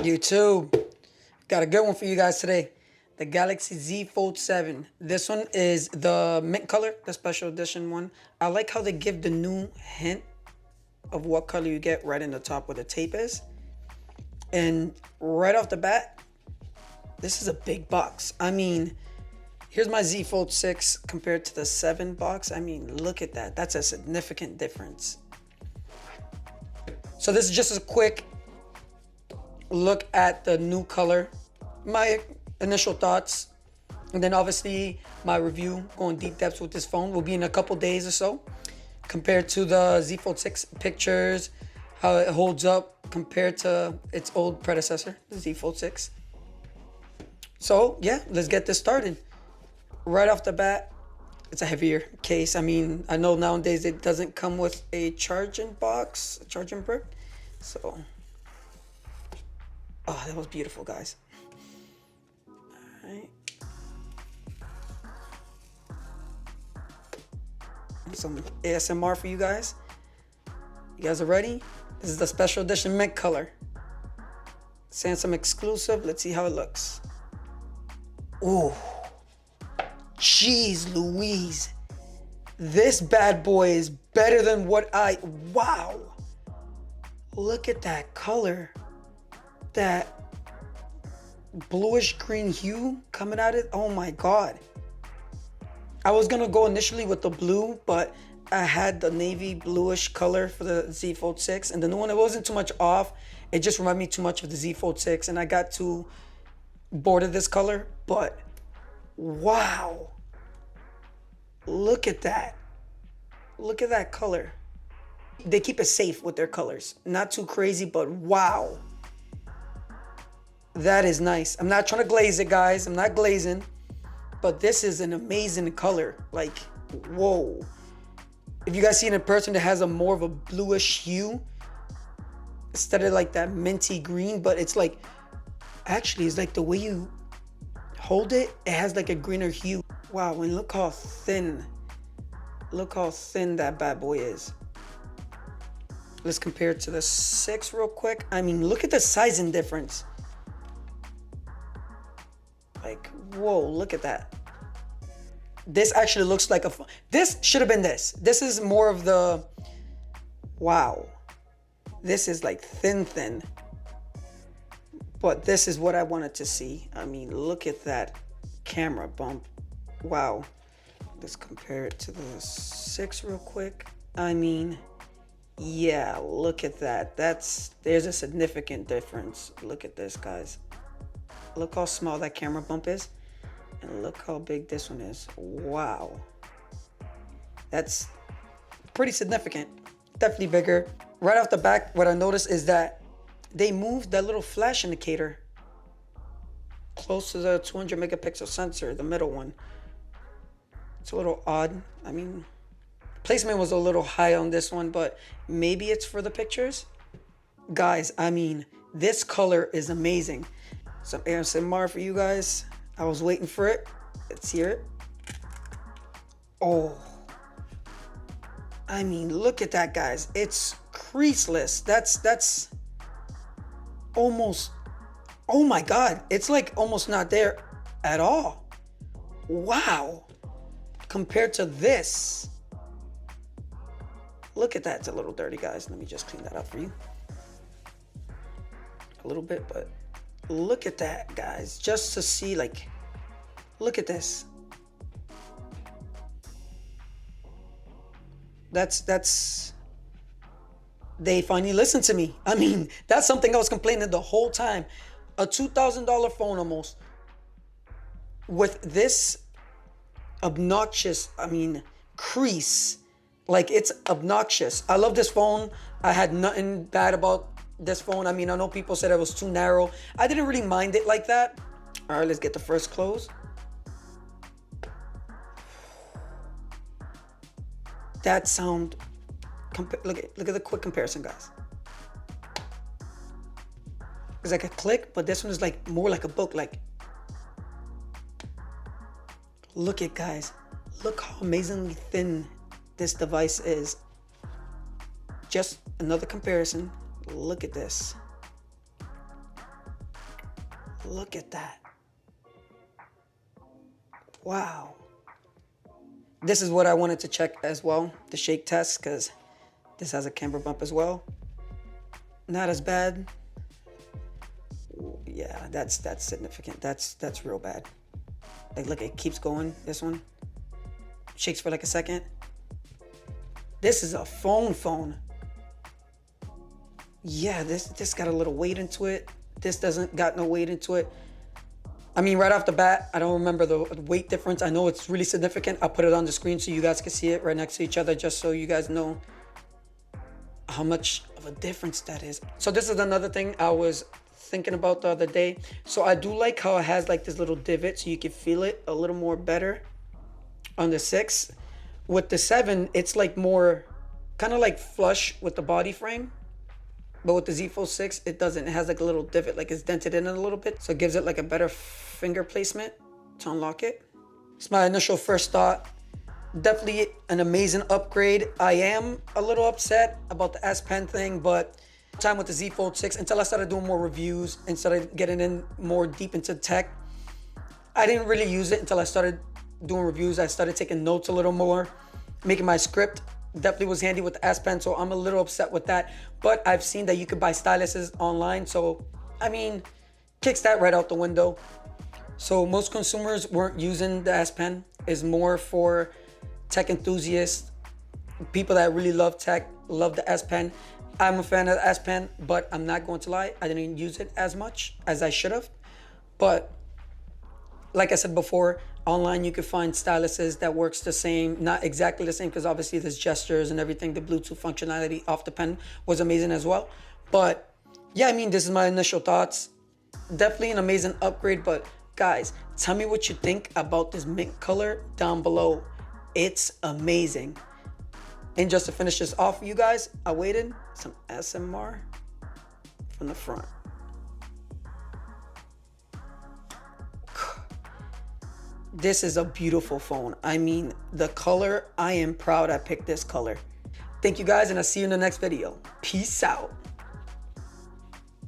YouTube, got a good one for you guys today. The Galaxy Z Fold 7. This one is the mint color, the special edition one. I like how they give the new hint of what color you get right in the top where the tape is. And right off the bat, this is a big box. I mean, here's my Z Fold 6 compared to the 7 box. I mean, look at that. That's a significant difference. So this is just a quick look at the new color, my initial thoughts, and then obviously my review, going deep depths with this phone, will be in a couple days or so, compared to the Z Fold 6 pictures, how it holds up compared to its old predecessor, the Z Fold 6. So yeah, let's get this started. Right off the bat, it's a heavier case. I mean, I know nowadays it doesn't come with a charging box, a charging brick, so oh, that was beautiful, guys. All right. Some ASMR for you guys. You guys are ready? This is the special edition mint color. Samsung exclusive. Let's see how it looks. Ooh. Jeez Louise. This bad boy is better than what wow. Look at that color. That bluish green hue coming at it. Oh my God. I was gonna go initially with the blue, but I had the navy bluish color for the Z Fold 6, and the new one, it wasn't too much off. It just reminded me too much of the Z Fold 6, and I got too bored of this color. But wow, look at that. Look at that color. They keep it safe with their colors. Not too crazy, but wow. That is nice. I'm not trying to glaze it, guys. I'm not glazing. But this is an amazing color. Like, whoa. If you guys see it in person, it has a more of a bluish hue instead of like that minty green. But it's like, actually, it's like the way you hold it, it has like a greener hue. Wow, and look how thin. Look how thin that bad boy is. Let's compare it to the 6 real quick. I mean, look at the sizing difference. Like, whoa, look at that. This actually looks like this should have been this. This is more of the, wow. This is like thin. But this is what I wanted to see. I mean, look at that camera bump. Wow. Let's compare it to the 6 real quick. I mean, yeah, look at that. There's a significant difference. Look at this, guys. Look how small that camera bump is, and look how big this one is. Wow. That's pretty significant. Definitely bigger. Right off the back, what I noticed is that they moved that little flash indicator close to the 200 megapixel sensor, the middle one. It's a little odd. I mean, placement was a little high on this one, but maybe it's for the pictures. Guys, I mean, this color is amazing. Some ASMR for you guys. I was waiting for it. Let's hear it. Oh. I mean, look at that, guys. It's creaseless. That's almost, oh my God. It's like almost not there at all. Wow. Compared to this. Look at that. It's a little dirty, guys. Let me just clean that up for you. A little bit, but look at that, guys. Just to see, like, look at this. That's they finally listened to me. I mean, that's something I was complaining the whole time. A $2,000 phone almost with this obnoxious, I mean, crease. Like, it's obnoxious. I love this phone. I had nothing bad about this phone. I mean, I know people said it was too narrow. I didn't really mind it like that. All right, let's get the first close. That sound, look at the quick comparison, guys. It's like a click, but this one is like more like a book. Like, look at, guys. Look how amazingly thin this device is. Just another comparison. Look at this. Look at that. Wow. This is what I wanted to check as well, the shake test, because this has a camber bump as well. Not as bad. Yeah, that's significant. That's real bad. Like, look, it keeps going. This one shakes for like a second. This is a phone. Yeah, this got a little weight into it. This doesn't got no weight into it. I mean, right off the bat, I don't remember the weight difference. I know it's really significant. I'll put it on the screen so you guys can see it right next to each other, just so you guys know how much of a difference that is. So this is another thing I was thinking about the other day. So I do like how it has like this little divot so you can feel it a little more better on the 6. With the 7, it's like more kind of like flush with the body frame. But with the Z Fold 6, it doesn't. It has like a little divot, like it's dented in a little bit. So it gives it like a better finger placement to unlock it. It's my initial first thought. Definitely an amazing upgrade. I am a little upset about the S Pen thing, but time with the Z Fold 6, until I started doing more reviews and started getting in more deep into tech, I didn't really use it until I started doing reviews. I started taking notes a little more, making my script. Definitely was handy with the S Pen, so I'm a little upset with that. But I've seen that you could buy styluses online, so I mean, kicks that right out the window. So most consumers weren't using the S Pen. It's more for tech enthusiasts, people that really love tech, love the S Pen. I'm a fan of the S Pen, but I'm not going to lie, I didn't use it as much as I should have. But like I said before, online you can find styluses that works the same, not exactly the same, because obviously there's gestures and everything. The Bluetooth functionality off the pen was amazing as well. But yeah, I mean, this is my initial thoughts. Definitely an amazing upgrade, but guys, tell me what you think about this mint color down below. It's amazing. And just to finish this off for you guys, I waited some ASMR from the front. This is a beautiful phone. I mean, the color, I am proud I picked this color. Thank you guys, and I'll see you in the next video. Peace out.